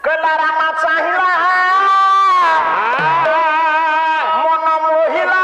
कहला रामा चाहिला मन मोहिला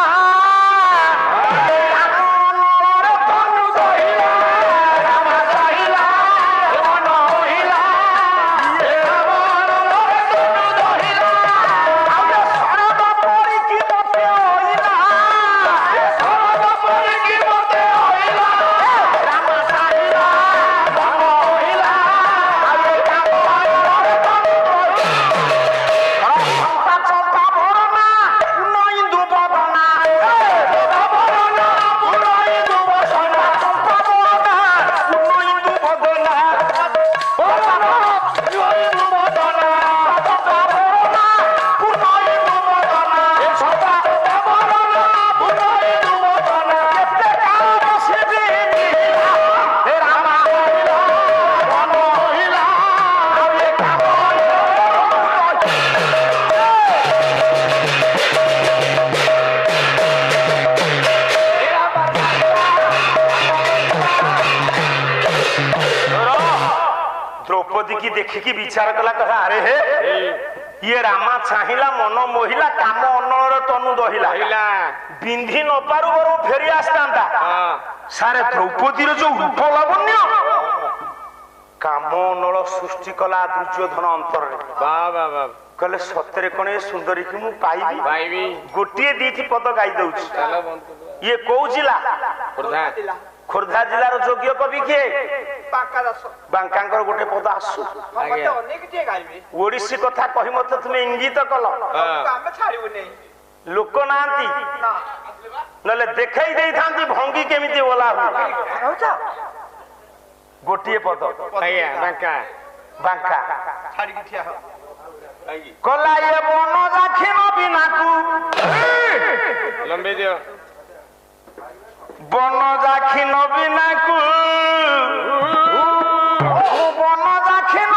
द्रौपदी की देखिकी विचार कला कहा अरे हे ये रामा चाहिला मन मोहिला काम अनर तनु दहिला बिंधी न पारु बरो फेरी आस्तांता सारे द्रौपदी जो रूप लावण्य काम अनल सृष्टि कला दुर्योधन अंतर कहले सतरे कणे सुंदरी की मु पाइबी गोटिए दीथि पद गाई दउछि ये को जिला खोर्धा जिलार योग्य कवि किए बांकांकर गोटे पद आसु ओडिसी कथा कहि मते तुमे इंगित कल लोक नांती नले देखै देई थांती भंगी केमिति बोला गोटिए पद बांका बांका छाड़ी की ठिया कला ये बन राखिन बिनाकू लंबे दियो बन राखिन बिनाकू बन राखिन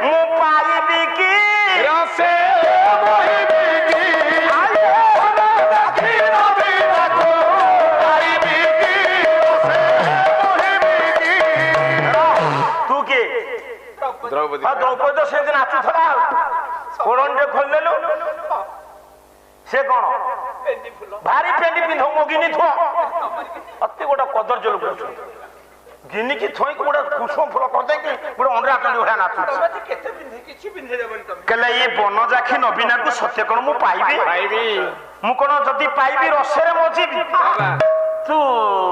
मु पाइबी की रसे द्रौपदी तो से दिन नाचु थला कोरंडे खोल देलु से कोन भारी पेंडी पिंधो मोगिनी थो अति गोटा कदर्ज लोक गिनी की थोई को गोटा कुसुम फुल कर दे कि गोटा अंडा कांडी उठा नाचु केते पिंधे किछि पिंधे देबन तुम कहले ये बन जाखी नबीना को सत्य कोन मु पाइबी मु कोन जदी पाइबी रसेरे मोजी तू